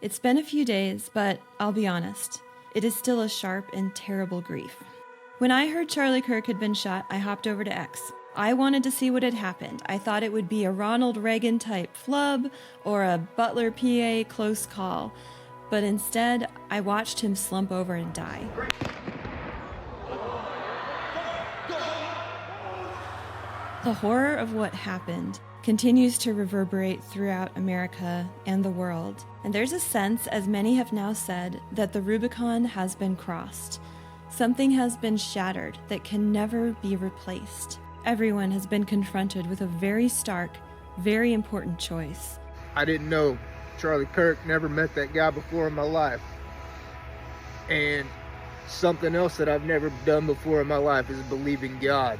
It's been a few days, but I'll be honest, it is still a sharp and terrible grief. When I heard Charlie Kirk had been shot, I hopped over to X. I wanted to see what had happened. I thought it would be a Ronald Reagan type flub or a Butler PA close call, but instead, I watched him slump over and die. The horror of what happened continues to reverberate throughout America and the world, and there's a sense, as many have now said, that the Rubicon has been crossed. Something has been shattered that can never be replaced. Everyone has been confronted with a very stark, very important choice. I didn't know Charlie Kirk, never met that guy before in my life. And something else that I've never done before in my life is believe in God.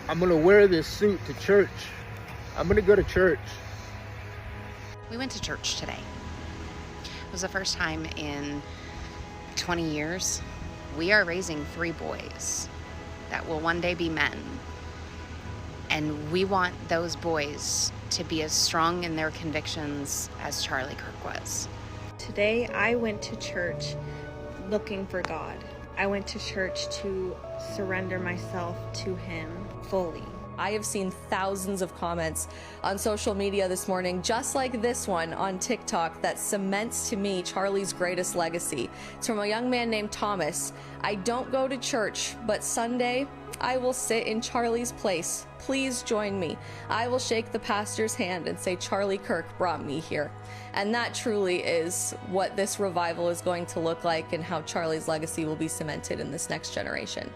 I'm gonna wear this suit to church. I'm gonna go to church. We went to church today. It was the first time in 20 years. We are raising 3 boys that will one day be men. And we want those boys to be as strong in their convictions as Charlie Kirk was. Today I went to church looking for God. I went to church to surrender myself to Him fully. I have seen thousands of comments on social media this morning, just like this one on TikTok, that cements to me Charlie's greatest legacy. It's from a young man named Thomas. I don't go to church, but Sunday I will sit in Charlie's place. Please join me. I will shake the pastor's hand and say, Charlie Kirk brought me here. And that truly is what this revival is going to look like and how Charlie's legacy will be cemented in this next generation.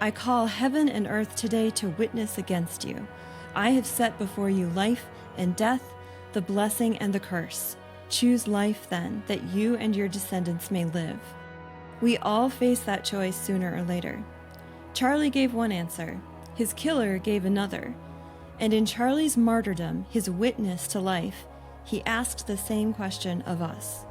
I call heaven and earth today to witness against you. I have set before you life and death, the blessing and the curse. Choose life then, that you and your descendants may live. We all face that choice sooner or later. Charlie gave one answer. His killer gave another. And in Charlie's martyrdom, his witness to life, he asked the same question of us.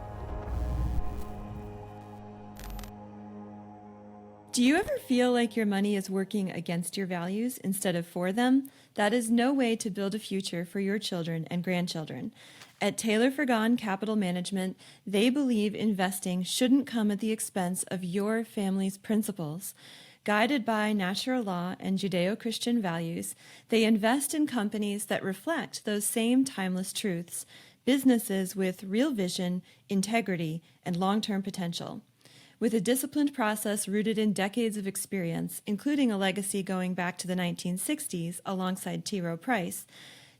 Do you ever feel like your money is working against your values instead of for them? That is no way to build a future for your children and grandchildren. At Taylor Frigon Capital Management, they believe investing shouldn't come at the expense of your family's principles. Guided by natural law and Judeo-Christian values, they invest in companies that reflect those same timeless truths, businesses with real vision, integrity, and long-term potential. With a disciplined process rooted in decades of experience, including a legacy going back to the 1960s alongside T. Rowe Price,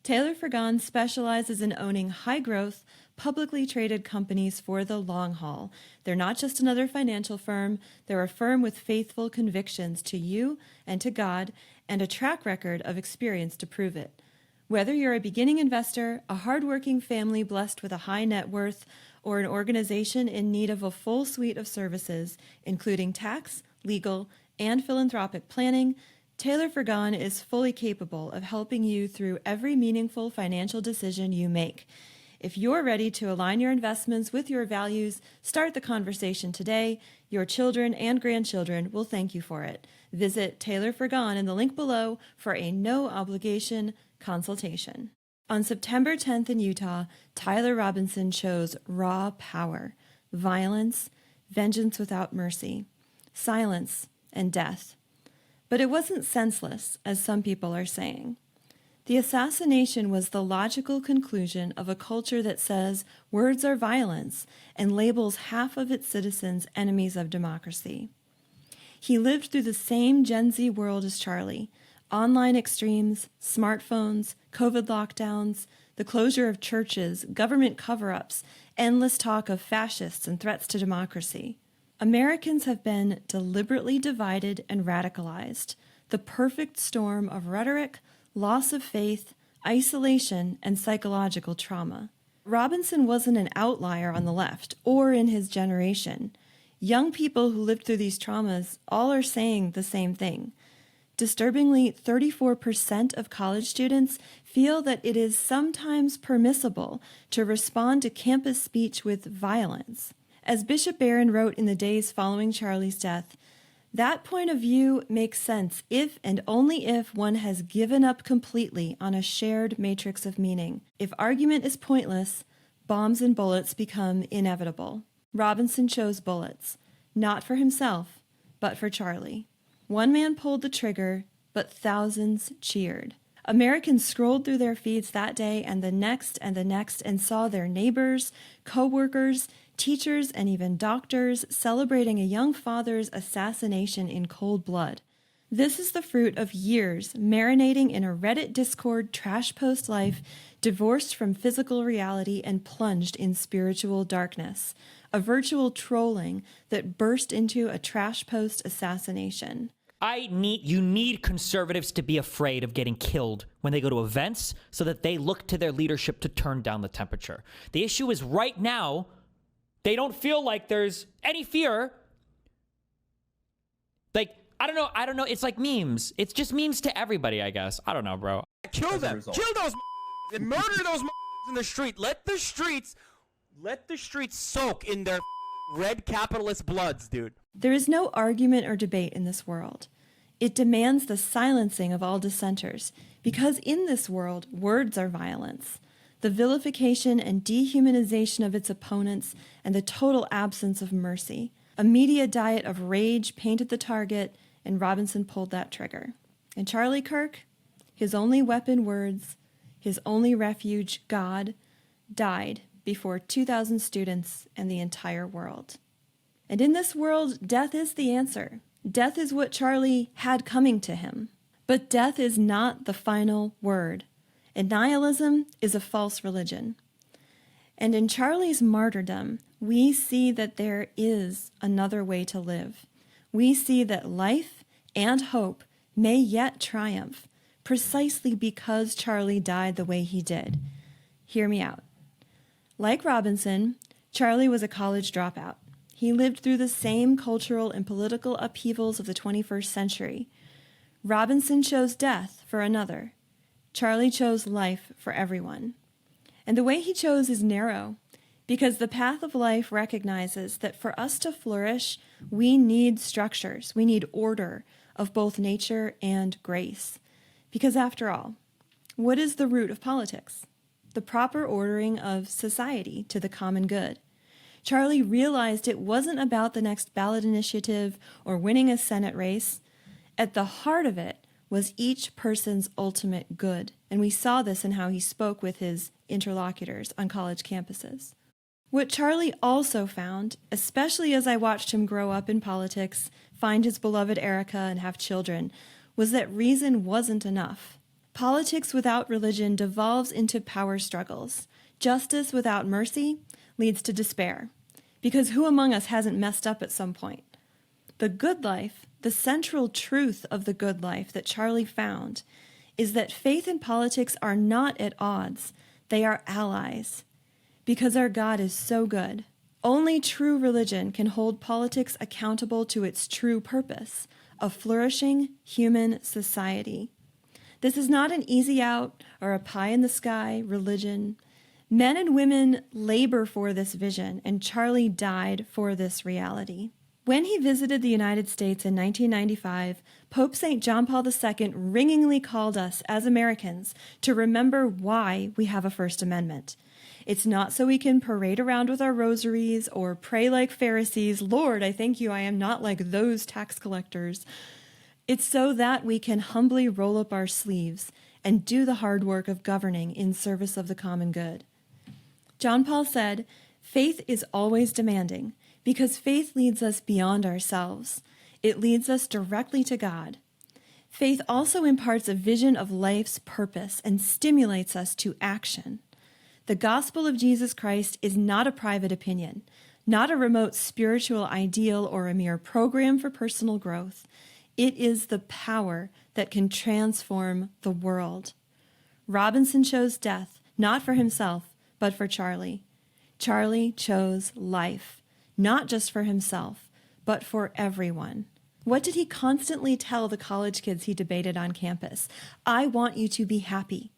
Taylor Frigon specializes in owning high-growth, publicly traded companies for the long haul. They're not just another financial firm, they're a firm with faithful convictions to you and to God, and a track record of experience to prove it. Whether you're a beginning investor, a hardworking family blessed with a high net worth, or an organization in need of a full suite of services, including tax, legal, and philanthropic planning, Taylor Frigon is fully capable of helping you through every meaningful financial decision you make. If you're ready to align your investments with your values, start the conversation today. Your children and grandchildren will thank you for it. Visit Taylor Frigon in the link below for a no-obligation consultation. On September 10th in Utah, Tyler Robinson chose raw power, violence, vengeance without mercy, silence, and death. But it wasn't senseless, as some people are saying. The assassination was the logical conclusion of a culture that says words are violence and labels half of its citizens enemies of democracy. He lived through the same Gen Z world as Charlie. Online extremes, smartphones, COVID lockdowns, the closure of churches, government cover-ups, endless talk of fascists and threats to democracy. Americans have been deliberately divided and radicalized, the perfect storm of rhetoric, loss of faith, isolation, and psychological trauma. Robinson wasn't an outlier on the left or in his generation. Young people who lived through these traumas all are saying the same thing. Disturbingly, 34% of college students feel that it is sometimes permissible to respond to campus speech with violence. As Bishop Barron wrote in the days following Charlie's death, that point of view makes sense if and only if one has given up completely on a shared matrix of meaning. If argument is pointless, bombs and bullets become inevitable. Robinson chose bullets, not for himself, but for Charlie. One man pulled the trigger, but thousands cheered. Americans scrolled through their feeds that day and the next and saw their neighbors, co-workers, teachers, and even doctors celebrating a young father's assassination in cold blood. This is the fruit of years marinating in a Reddit Discord trash post life, divorced from physical reality and plunged in spiritual darkness, a virtual trolling that burst into a trash post assassination. You need conservatives to be afraid of getting killed when they go to events so that they look to their leadership to turn down the temperature. The issue is right now, they don't feel like there's any fear. Like, I don't know. It's like memes. It's just memes to everybody, I guess. I don't know, bro. Kill them. Kill those and murder those in the street. Let the streets soak in their red capitalist bloods, dude. There is no argument or debate in this world. It demands the silencing of all dissenters, because in this world, words are violence. The vilification and dehumanization of its opponents and the total absence of mercy. A media diet of rage painted the target, and Robinson pulled that trigger. And Charlie Kirk, his only weapon words, his only refuge, God, died before 2,000 students and the entire world. And in this world, death is the answer. Death is what Charlie had coming to him. But death is not the final word. And nihilism is a false religion. And in Charlie's martyrdom, we see that there is another way to live. We see that life and hope may yet triumph, precisely because Charlie died the way he did. Hear me out. Like Robinson, Charlie was a college dropout. He lived through the same cultural and political upheavals of the 21st century. Robinson chose death for another. Charlie chose life for everyone. And the way he chose is narrow, because the path of life recognizes that for us to flourish, we need structures, we need order of both nature and grace. Because after all, what is the root of politics? The proper ordering of society to the common good. Charlie realized it wasn't about the next ballot initiative or winning a Senate race. At the heart of it was each person's ultimate good, and we saw this in how he spoke with his interlocutors on college campuses. What Charlie also found, especially as I watched him grow up in politics, find his beloved Erica, and have children, was that reason wasn't enough. Politics without religion devolves into power struggles. Justice without mercy leads to despair, because who among us hasn't messed up at some point? The good life, the central truth of the good life that Charlie found, is that faith and politics are not at odds. They are allies, because our God is so good. Only true religion can hold politics accountable to its true purpose, a flourishing human society. This is not an easy out or a pie in the sky religion. Men and women labor for this vision, and Charlie died for this reality. When he visited the United States in 1995, Pope St. John Paul II ringingly called us as Americans to remember why we have a First Amendment. It's not so we can parade around with our rosaries or pray like Pharisees, "Lord, I thank you, I am not like those tax collectors." It's so that we can humbly roll up our sleeves and do the hard work of governing in service of the common good. John Paul said, "Faith is always demanding, because faith leads us beyond ourselves. It leads us directly to God. Faith also imparts a vision of life's purpose and stimulates us to action. The gospel of Jesus Christ is not a private opinion, not a remote spiritual ideal or a mere program for personal growth. It is the power that can transform the world." Robinson chose death, not for himself, but for Charlie. Charlie chose life, not just for himself, but for everyone. What did he constantly tell the college kids he debated on campus? I want you to be happy.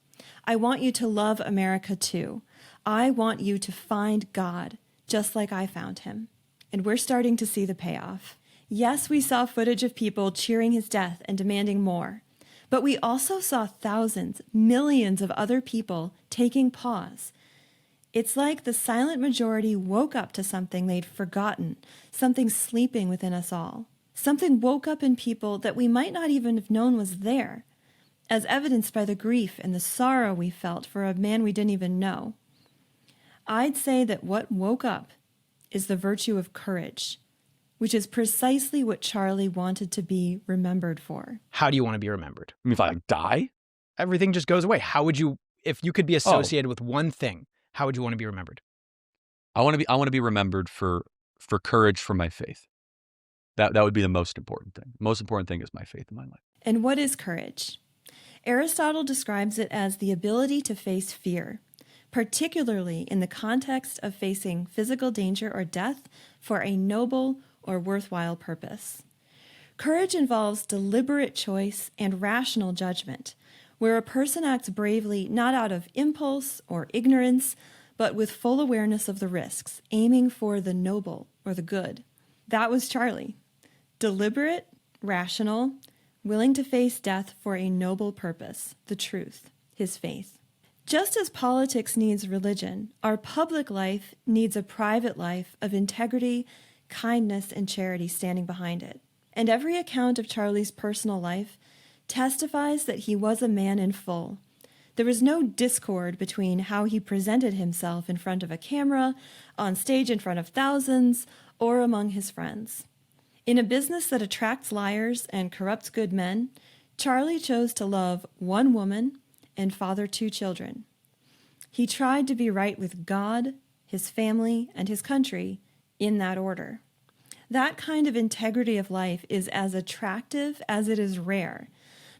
I want you to love America too. I want you to find God, just like I found him. And we're starting to see the payoff. Yes, we saw footage of people cheering his death and demanding more. But we also saw thousands, millions of other people taking pause. It's like the silent majority woke up to something they'd forgotten, something sleeping within us all. Something woke up in people that we might not even have known was there, as evidenced by the grief and the sorrow we felt for a man we didn't even know. I'd say that what woke up is the virtue of courage, which is precisely what Charlie wanted to be remembered for. How do you want to be remembered? I mean, if I die? Everything just goes away. How would you, if you could be associated with one thing, how would you want to be remembered? I want to be remembered for courage for my faith. That would be the most important thing. The most important thing is my faith in my life. And what is courage? Aristotle describes it as the ability to face fear, particularly in the context of facing physical danger or death for a noble or worthwhile purpose. Courage involves deliberate choice and rational judgment, where a person acts bravely not out of impulse or ignorance, but with full awareness of the risks, aiming for the noble or the good. That was Charlie. Deliberate, rational, willing to face death for a noble purpose, the truth, his faith. Just as politics needs religion, our public life needs a private life of integrity, kindness, and charity standing behind it. And every account of Charlie's personal life testifies that he was a man in full. There was no discord between how he presented himself in front of a camera, on stage in front of thousands, or among his friends. In a business that attracts liars and corrupts good men, Charlie chose to love one woman and father 2 children. He tried to be right with God, his family, and his country in that order. That kind of integrity of life is as attractive as it is rare,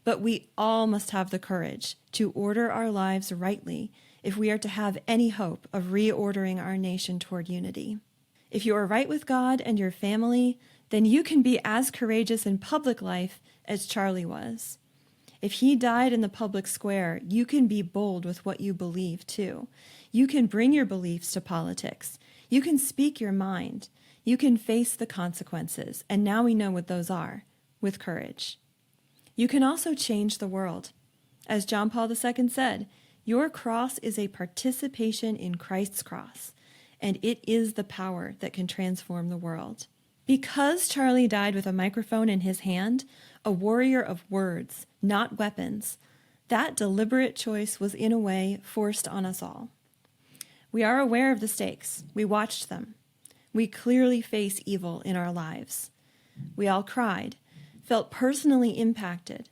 but we all must have the courage to order our lives rightly if we are to have any hope of reordering our nation toward unity. If you are right with God and your family, then you can be as courageous in public life as Charlie was. If he died in the public square, you can be bold with what you believe too. You can bring your beliefs to politics. You can speak your mind. You can face the consequences, and now we know what those are, with courage. You can also change the world. As John Paul II said, your cross is a participation in Christ's cross, and it is the power that can transform the world. Because Charlie died with a microphone in his hand, a warrior of words, not weapons, that deliberate choice was in a way forced on us all. We are aware of the stakes. We watched them. We clearly face evil in our lives. We all cried, felt personally impacted.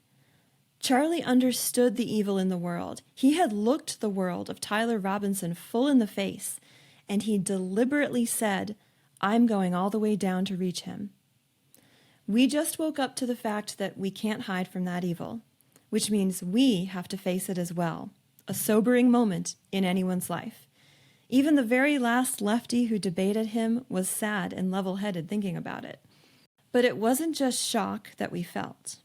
Charlie understood the evil in the world. He had looked the world of Tyler Robinson full in the face, and he deliberately said, I'm going all the way down to reach him. We just woke up to the fact that we can't hide from that evil, which means we have to face it as well, a sobering moment in anyone's life. Even the very last lefty who debated him was sad and level-headed thinking about it. But it wasn't just shock that we felt.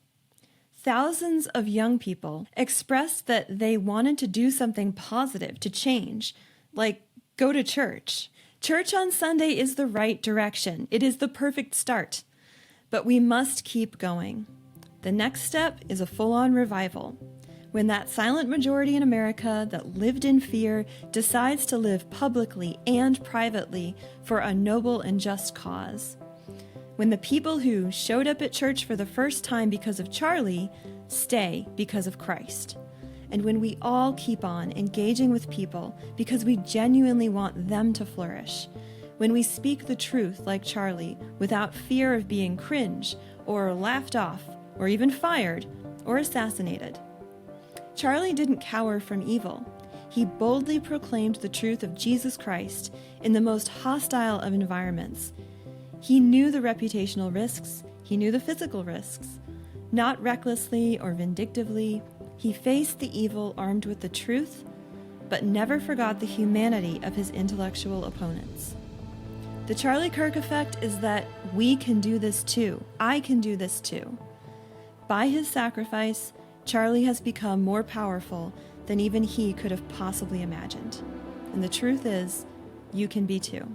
Thousands of young people expressed that they wanted to do something positive to change, like go to church. Church on Sunday is the right direction. It is the perfect start. But we must keep going. The next step is a full-on revival. When that silent majority in America that lived in fear decides to live publicly and privately for a noble and just cause. When the people who showed up at church for the first time because of Charlie stay because of Christ. And when we all keep on engaging with people because we genuinely want them to flourish. When we speak the truth like Charlie without fear of being cringe or laughed off or even fired or assassinated. Charlie didn't cower from evil. He boldly proclaimed the truth of Jesus Christ in the most hostile of environments. He knew the reputational risks. He knew the physical risks. Not recklessly or vindictively, he faced the evil armed with the truth, but never forgot the humanity of his intellectual opponents. The Charlie Kirk effect is that we can do this too. I can do this too. By his sacrifice, Charlie has become more powerful than even he could have possibly imagined. And the truth is, you can be too.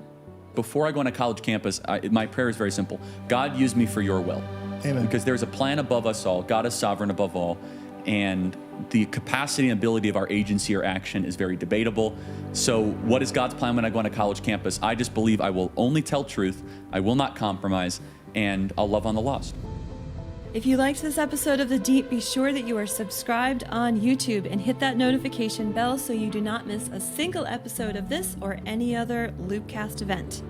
Before I go on a college campus, my prayer is very simple. God, use me for your will. Amen. Because there's a plan above us all. God is sovereign above all. And the capacity and ability of our agency or action is very debatable. So what is God's plan when I go on a college campus? I just believe I will only tell truth, I will not compromise, and I'll love on the lost. If you liked this episode of The Deep, be sure that you are subscribed on YouTube and hit that notification bell so you do not miss a single episode of this or any other Loopcast event.